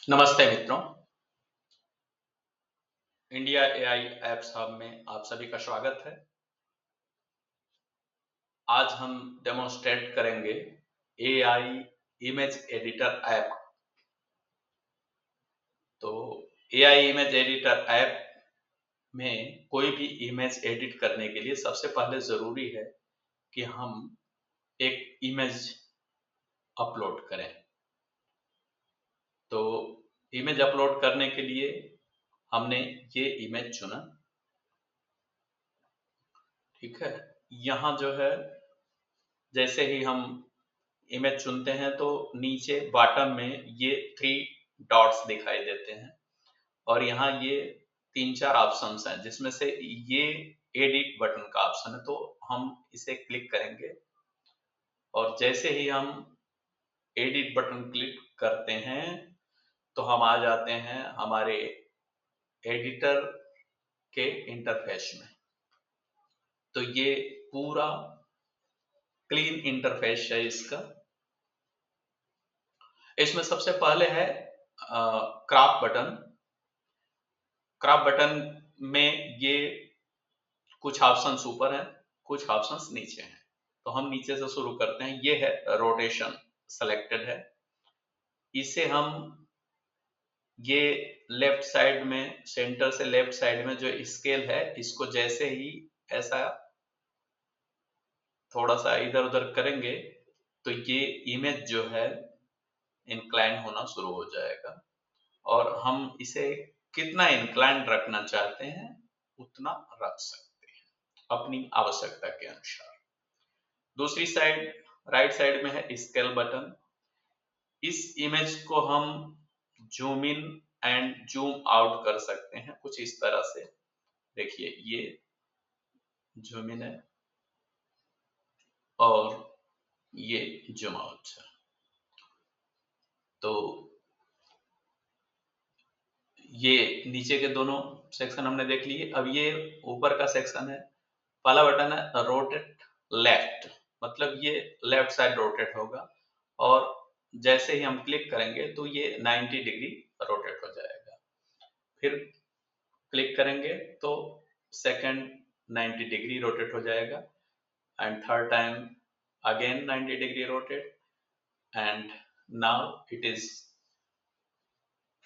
नमस्ते मित्रों। India AI apps hub में आप सभी का स्वागत है। आज हम डेमोन्स्ट्रेट करेंगे एआई इमेज एडिटर ऐप। तो एआई इमेज एडिटर ऐप में कोई भी इमेज एडिट करने के लिए सबसे पहले जरूरी है कि हम एक इमेज अपलोड करें। तो इमेज अपलोड करने के लिए हमने ये इमेज चुना। ठीक है, यहाँ जो है जैसे ही हम इमेज चुनते हैं तो नीचे बॉटम में ये 3 डॉट्स दिखाई देते हैं और यहाँ ये 3-4 ऑप्शंस हैं जिसमें से ये एडिट बटन का ऑप्शन है। तो हम इसे क्लिक करेंगे और जैसे ही हम एडिट बटन क्लिक करते हैं तो हम आ जाते हैं हमारे एडिटर के इंटरफेस में। तो ये पूरा क्लीन इंटरफेस है इसका। इसमें सबसे पहले है क्रॉप बटन। क्रॉप बटन में ये कुछ ऑप्शंस ऊपर हैं, कुछ ऑप्शंस नीचे हैं। तो हम नीचे से शुरू करते हैं। ये है रोटेशन, सेलेक्टेड है। इसे हम ये लेफ्ट साइड में, सेंटर से लेफ्ट साइड में जो स्केल है, इसको जैसे ही ऐसा थोड़ा सा इधर उधर करेंगे तो ये इमेज जो है इंक्लाइन होना शुरू हो जाएगा और हम इसे कितना इंक्लाइन रखना चाहते हैं उतना रख सकते हैं अपनी आवश्यकता के अनुसार। दूसरी साइड, राइट साइड में है स्केल बटन। इस इमेज को हम zoom in and zoom out कर सकते हैं कुछ इस तरह से। देखिए ये जूम इन है और ये जूम आउट है। तो ये नीचे के दोनों सेक्शन हमने देख लिए। अब ये ऊपर का सेक्शन है। पहला बटन है रोटेट लेफ्ट, मतलब ये लेफ्ट साइड रोटेट होगा और जैसे ही हम क्लिक करेंगे तो ये 90 डिग्री रोटेट हो जाएगा। फिर क्लिक करेंगे तो सेकंड 90 डिग्री रोटेट हो जाएगा and third time again 90 degree rotate and now it is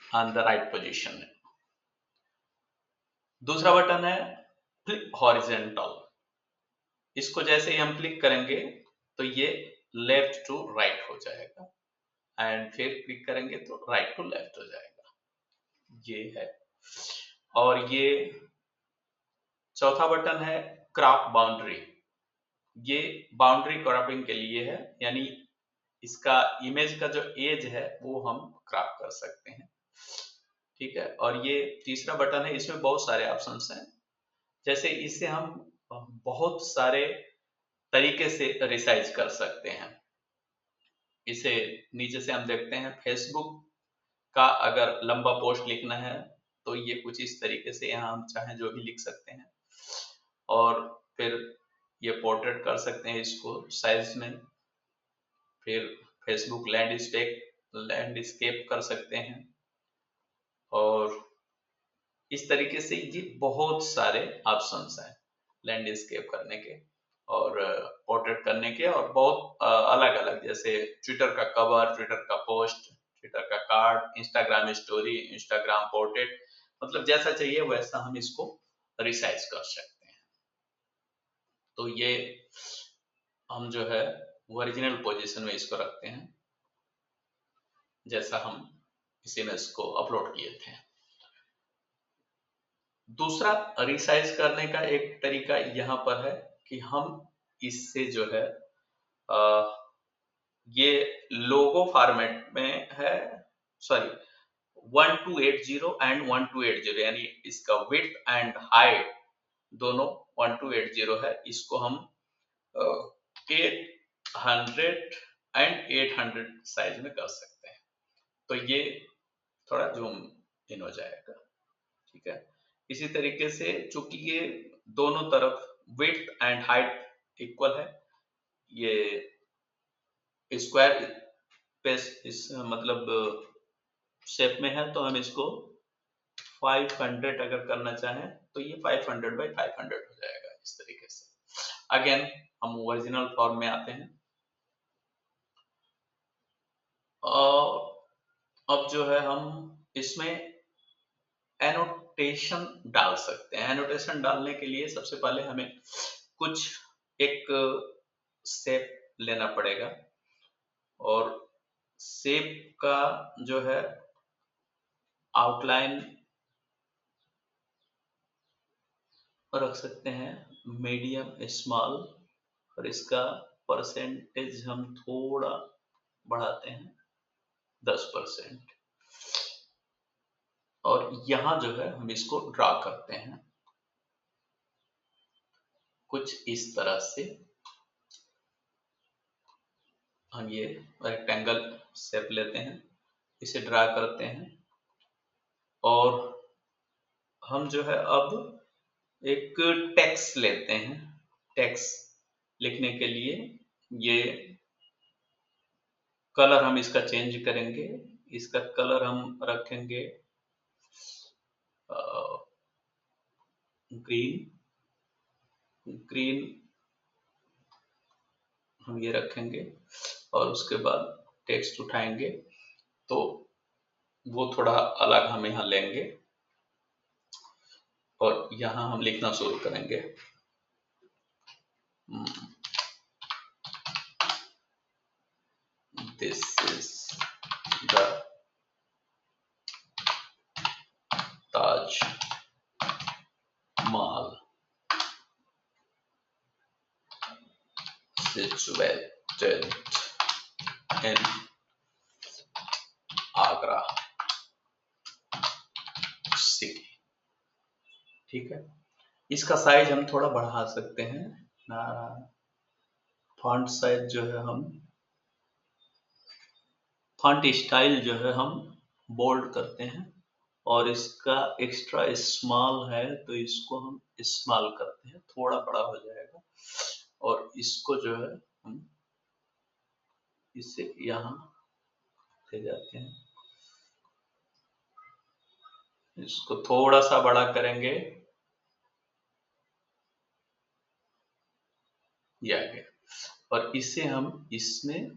on the right position. दूसरा बटन है फ्लिप हॉरिजेंटल। इसको जैसे ही हम क्लिक करेंगे तो ये लेफ्ट टू राइट हो जाएगा एंड फिर क्लिक करेंगे तो राइट टू लेफ्ट हो जाएगा। ये है। और ये चौथा बटन है क्रॉप बाउंड्री। ये बाउंड्री क्रॉपिंग के लिए है, यानी इसका इमेज का जो एज है वो हम क्रॉप कर सकते हैं। ठीक है। और ये तीसरा बटन है, इसमें बहुत सारे ऑप्शंस हैं। जैसे इससे हम बहुत सारे तरीके से रिसाइज कर सकते हैं। इसे नीचे से हम देखते हैं, फेसबुक का अगर लंबा पोस्ट लिखना है तो ये कुछ इस तरीके से यहाँ हम चाहें जो भी लिख सकते हैं। और फिर ये पोर्ट्रेट कर सकते हैं इसको साइज में। फिर फेसबुक लैंडस्केप कर सकते हैं और इस तरीके से ये बहुत सारे ऑप्शंस हैं लैंडस्केप करने के और पोर्ट्रेट करने के, और बहुत अलग अलग, जैसे ट्विटर का कवर, ट्विटर का पोस्ट, ट्विटर का card, Instagram story, Instagram portrait, मतलब जैसा चाहिए वैसा हम इसको रिसाइज कर सकते हैं। तो ये हम जो है ओरिजिनल पोजीशन में इसको रखते हैं जैसा हम इस इमेज को अपलोड किए थे। दूसरा रिसाइज करने का एक तरीका यहाँ पर है कि हम इससे जो है ये लोगो फॉर्मेट में है, सॉरी 1280 एंड 1280, यानी इसका विड्थ एंड हाइट दोनों 1280 है। इसको हम 800 एंड 800 साइज में कर सकते हैं। तो ये थोड़ा जूम इन हो जाएगा। ठीक है। इसी तरीके से चूंकि ये दोनों तरफ विड्थ एंड हाइट इक्वल है, ये स्क्वायर पे इस मतलब शेप में है तो हम इसको 500 अगर करना चाहें तो ये 500 बाई 500 हो जाएगा इस तरीके से। अगेन हम ओरिजिनल फॉर्म में आते हैं और अब जो है हम इसमें एनोटेशन डाल सकते हैं। एनोटेशन डालने के लिए सबसे पहले हमें कुछ एक शेप लेना पड़ेगा और शेप का जो है आउटलाइन रख सकते हैं मीडियम स्मॉल और इसका परसेंटेज हम थोड़ा बढ़ाते हैं 10% और यहाँ जो है हम इसको ड्रा करते हैं कुछ इस तरह से। हम ये रेक्टेंगल शेप लेते हैं, इसे ड्रा करते हैं और हम जो है अब एक टेक्स्ट लेते हैं। टेक्स्ट लिखने के लिए ये कलर हम इसका चेंज करेंगे। इसका कलर हम रखेंगे ग्रीन हम ये रखेंगे और उसके बाद टेक्स्ट उठाएंगे तो वो थोड़ा अलग हम यहाँ लेंगे और यहाँ हम लिखना शुरू करेंगे। This is the Taj Mahal situated in Agra city। ठीक है, इसका साइज हम थोड़ा बढ़ा सकते हैं। फॉन्ट साइज जो है हम फॉन्ट स्टाइल जो है हम बोल्ड करते हैं और इसका एक्स्ट्रा स्मॉल है तो इसको हम स्मॉल करते हैं, थोड़ा बड़ा हो जाएगा और इसको जो है हम इसे यहाँ ले जाते हैं, इसको थोड़ा सा बड़ा करेंगे, ये आ गया और इसे हम इसमें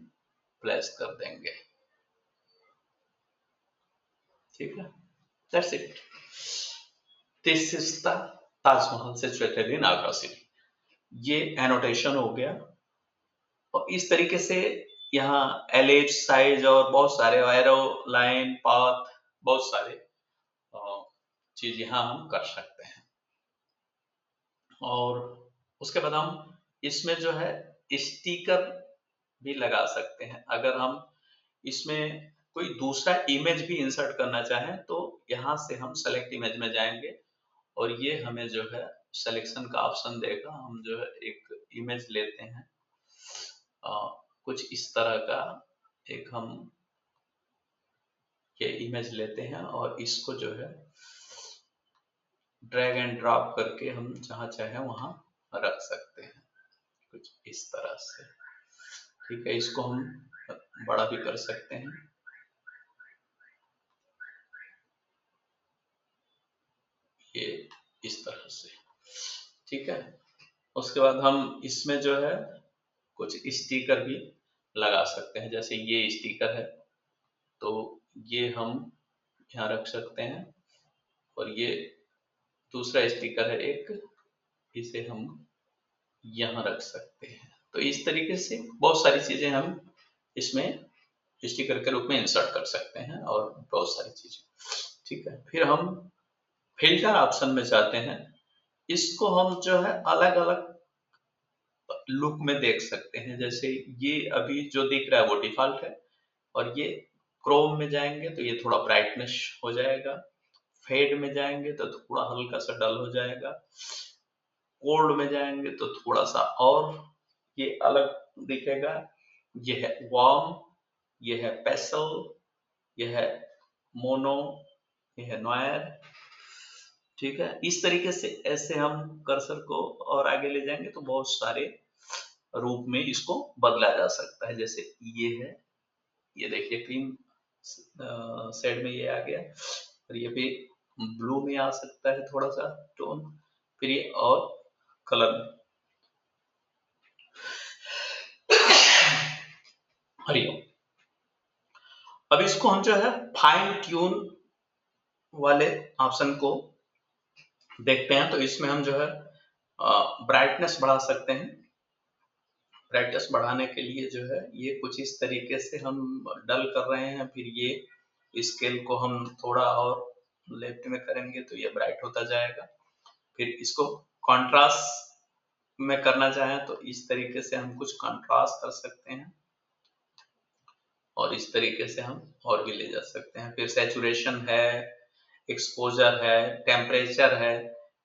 प्लेस कर देंगे। ठीक है, that's it. This is the Taj Mahal situated in Agra city. ये एनोटेशन हो गया और इस तरीके से यहाँ एलिप्स साइज और बहुत सारे एरो लाइन पाथ बहुत सारे चीज यहाँ हम कर सकते हैं। और उसके बाद हम इसमें जो है स्टिकर भी लगा सकते हैं। अगर हम इसमें कोई दूसरा इमेज भी इंसर्ट करना चाहें तो यहाँ से हम सेलेक्ट इमेज में जाएंगे और ये हमें जो है सिलेक्शन का ऑप्शन देगा। हम जो है एक इमेज लेते हैं कुछ इस तरह का एक हम ये इमेज लेते हैं और इसको जो है ड्रैग एंड ड्रॉप करके हम जहाँ चाहे वहाँ रख सकते हैं कुछ इस तरह से। ठीक है, इसको हम बड़ा भी कर सकते हैं। ये इस तरह से। ठीक है, उसके बाद हम इसमें जो है कुछ स्टिकर भी लगा सकते हैं। जैसे ये स्टिकर है तो ये हम यहाँ रख सकते हैं और ये दूसरा स्टिकर है एक, इसे हम यहाँ रख सकते हैं। तो इस तरीके से बहुत सारी चीजें हम इसमें स्टिकर के रूप में इंसर्ट कर सकते हैं और बहुत सारी चीजें। ठीक है, फिर हम फिल्टर ऑप्शन में जाते हैं। इसको हम जो है अलग अलग लुक में देख सकते हैं। जैसे ये अभी जो दिख रहा है वो डिफॉल्ट है और ये क्रोम में जाएंगे तो ये थोड़ा ब्राइटनेस हो जाएगा, फेड में जाएंगे तो थोड़ा हल्का सा डल हो जाएगा, कोल्ड में जाएंगे तो थोड़ा सा और ये अलग दिखेगा। ये है वार्म, ये है पेसल, ये है मोनो, ये है नॉयर। ठीक है, इस तरीके से ऐसे हम कर्सर को और आगे ले जाएंगे तो बहुत सारे रूप में इसको बदला जा सकता है। जैसे ये है, ये देखिए क्रीम शेड में ये आ गया, और ये भी ब्लू में आ सकता है थोड़ा सा टोन, फिर ये और कलर में। हरिओम। अब इसको हम जो है फाइन ट्यून वाले ऑप्शन को देखते हैं। तो इसमें हम जो है ब्राइटनेस बढ़ा सकते हैं। ब्राइटनेस बढ़ाने के लिए जो है ये कुछ इस तरीके से हम डल कर रहे हैं, फिर ये स्केल को हम थोड़ा और लेफ्ट में करेंगे तो ये ब्राइट होता जाएगा। फिर इसको कंट्रास्ट में करना चाहें तो इस तरीके से हम कुछ कंट्रास्ट कर सकते हैं, और इस तरीके से हम और भी ले जा सकते हैं। फिर सैचुरेशन है, एक्सपोजर है, टेम्परेचर है,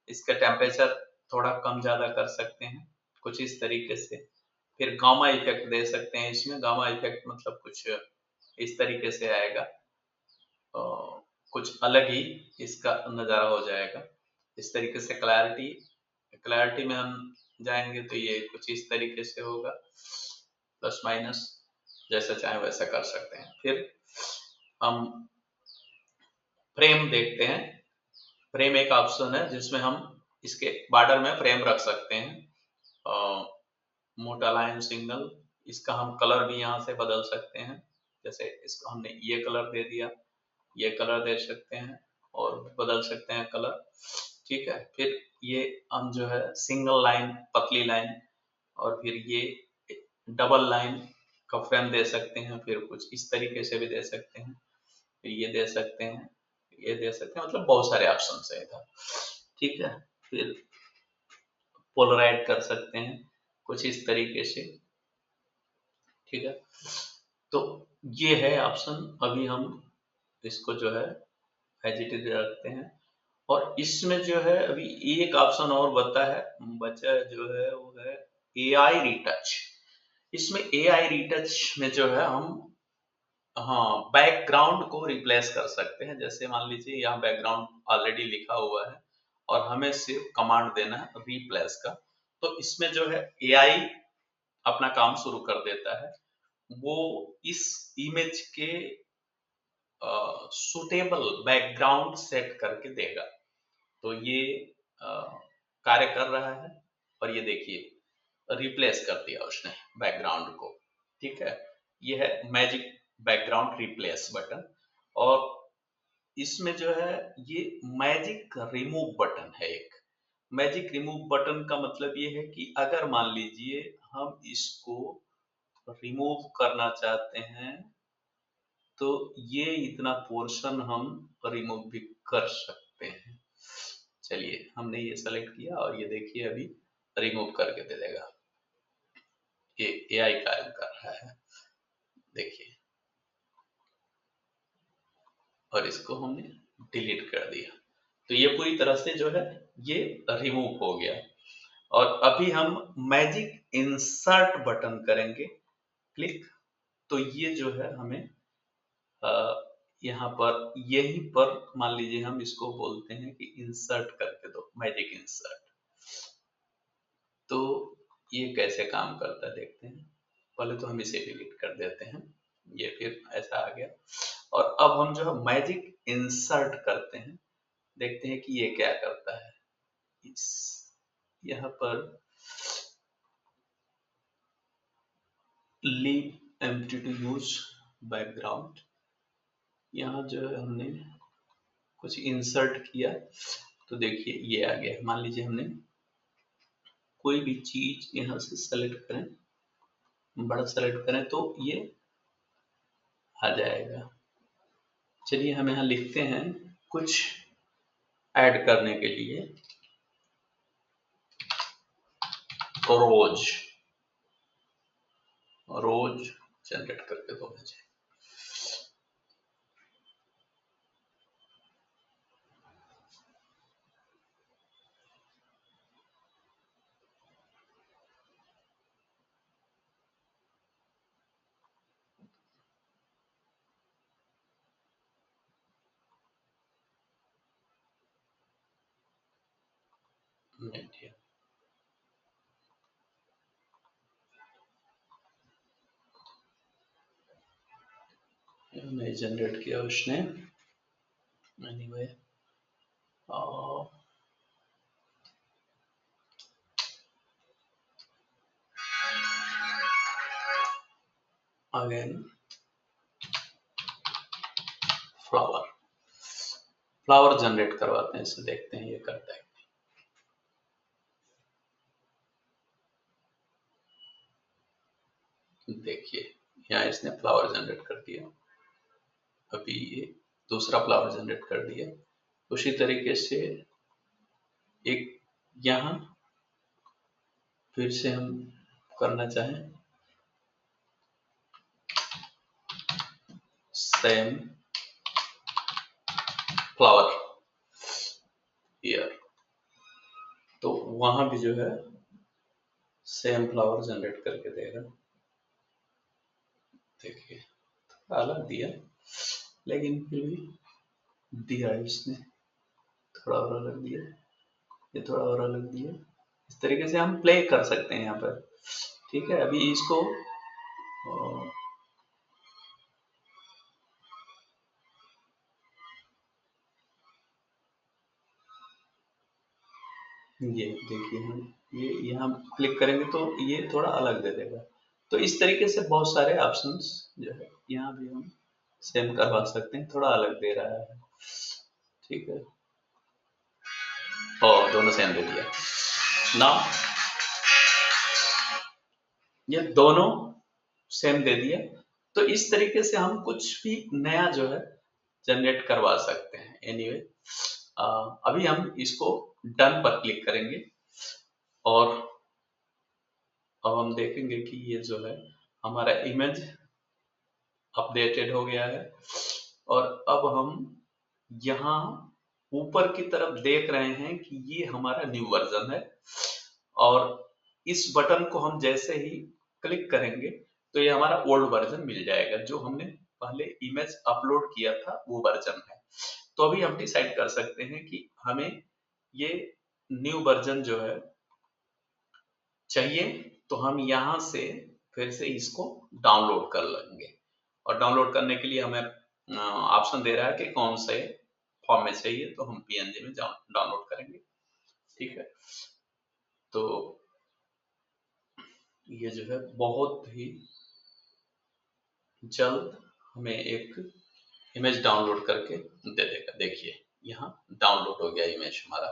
इसका टेम्परेचर थोड़ा कम ज्यादा कर सकते हैं कुछ इस तरीके से। फिर गामा इफेक्ट दे सकते हैं इसमें। गामा इफेक्ट मतलब कुछ इस तरीके से आएगा, कुछ अलग ही इसका नज़ारा हो जाएगा। इस तरीके से क्लैरिटी में हम जाएंगे तो ये कुछ इस तरीके से होगा, प्लस माइनस जैसा चाहे वैसा कर सकते हैं। फिर हम फ्रेम देखते हैं। फ्रेम एक ऑप्शन है जिसमें हम इसके बॉर्डर में फ्रेम रख सकते हैं, मोटा लाइन सिग्नल। इसका हम कलर भी यहाँ से बदल सकते हैं, जैसे इसको हमने ये कलर दे दिया, ये कलर दे सकते हैं और बदल सकते हैं कलर, ठीक है। फिर ये हम जो है सिंगल लाइन, पतली लाइन, और फिर ये डबल लाइन का फ्रेम दे सकते हैं। फिर कुछ इस तरीके से भी दे सकते हैं, फिर ये दे सकते हैं, ये दे सकते हैं, मतलब बहुत सारे ऑप्शन है इधर, ठीक है। फिर पोलराइज कर सकते हैं कुछ इस तरीके से, ठीक है। तो ये है ऑप्शन। अभी हम इसको जो है एजिटेड रखते हैं, और इसमें जो है अभी एक ऑप्शन और बचा जो है वो है एआई रिटच। इसमें एआई रिटच में जो है हम हाँ बैकग्राउंड को रिप्लेस कर सकते हैं। जैसे मान लीजिए यहाँ बैकग्राउंड ऑलरेडी लिखा हुआ है और हमें सिर्फ कमांड देना है रिप्लेस का, तो इसमें जो है एआई अपना काम शुरू कर देता है। वो इस इमेज के सुटेबल बैकग्राउंड सेट करके देगा। तो ये कार्य कर रहा है, और ये देखिए रिप्लेस कर दिया उसने बैकग्राउंड को, ठीक है। ये है मैजिक बैकग्राउंड रिप्लेस बटन। और इसमें जो है ये मैजिक रिमूव बटन है एक। मैजिक रिमूव बटन का मतलब ये है कि अगर मान लीजिए हम इसको रिमूव करना चाहते हैं तो ये इतना पोर्शन हम रिमूव भी कर सकते हैं। चलिए हमने ये सेलेक्ट किया और ये देखिए अभी रिमूव करके दे देगा। ये एआई कार्य कर रहा है, देखिए। और इसको हमने डिलीट कर दिया, तो ये पूरी तरह से जो है ये रिमूव हो गया। और अभी हम मैजिक इंसर्ट बटन करेंगे क्लिक, तो ये जो है हमें यहाँ पर यहीं पर मान लीजिए हम इसको बोलते हैं कि इंसर्ट करके दो, मैजिक इंसर्ट। तो ये कैसे काम करता है देखते हैं। पहले तो हम इसे डिलीट कर देते हैं, ये फिर ऐसा आ गया। और अब हम जो है मैजिक इंसर्ट करते हैं, देखते हैं कि ये क्या करता है। इस यहाँ पर leave empty to use background, यहाँ जो है हमने कुछ इंसर्ट किया तो देखिए ये आ गया। मान लीजिए हमने कोई भी चीज यहाँ से सेलेक्ट करें, बड़ा सेलेक्ट करें तो ये आ जाएगा। चलिए हम यहाँ लिखते हैं कुछ ऐड करने के लिए, रोज रोज जनरेट करके दो मुझे। नहीं जनरेट किया उसने, एनीवे अगेन फ्लावर जनरेट करवाते हैं, इसे देखते हैं ये करता है। देखिए यहाँ इसने फ्लावर जनरेट कर दिया, अभी ये दूसरा फ्लावर जनरेट कर दिया। उसी तरीके से एक यहाँ फिर से हम करना चाहें सेम फ्लावर ईयर, तो वहां भी जो है सेम फ्लावर जनरेट करके देगा। देखिए अलग दिया, लेकिन फिर भी दिया इसने, थोड़ा और अलग दिया, ये थोड़ा और अलग दिया। इस तरीके से हम प्ले कर सकते हैं यहाँ पर, ठीक है। अभी इसको ये देखिए हम ये यहाँ क्लिक करेंगे तो ये थोड़ा अलग दे देगा। तो इस तरीके से बहुत सारे ऑप्शंस जो है यहाँ भी हम सेम करवा सकते हैं, थोड़ा अलग दे रहा है, ठीक है। और दोनों सेम दे दिया ना, ये दोनों सेम दे दिया। तो इस तरीके से हम कुछ भी नया जो है जनरेट करवा सकते हैं। एनीवे अभी हम इसको डन पर क्लिक करेंगे और अब हम देखेंगे कि ये जो है हमारा इमेज अपडेटेड हो गया है। और अब हम यहाँ ऊपर की तरफ देख रहे हैं कि ये हमारा न्यू वर्जन है, और इस बटन को हम जैसे ही क्लिक करेंगे तो ये हमारा ओल्ड वर्जन मिल जाएगा, जो हमने पहले इमेज अपलोड किया था वो वर्जन है। तो अभी हम डिसाइड कर सकते हैं कि हमें ये न्यू वर्जन जो है चाहिए, तो हम यहाँ से फिर से इसको डाउनलोड कर लेंगे। और डाउनलोड करने के लिए हमें ऑप्शन दे रहा है कि कौन से फॉर्म में चाहिए, तो हम पीएनजी में डाउनलोड करेंगे, ठीक है। तो ये जो है बहुत ही जल्द हमें एक इमेज डाउनलोड करके दे देगा। देखिए यहाँ डाउनलोड हो गया इमेज हमारा,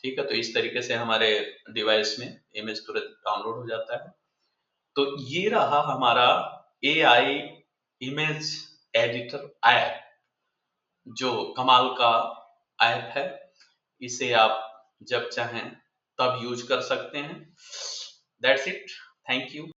ठीक है। तो इस तरीके से हमारे डिवाइस में इमेज तुरंत डाउनलोड हो जाता है। तो ये रहा हमारा AI इमेज एडिटर ऐप, जो कमाल का ऐप है। इसे आप जब चाहें तब यूज कर सकते हैं। That's it, thank you.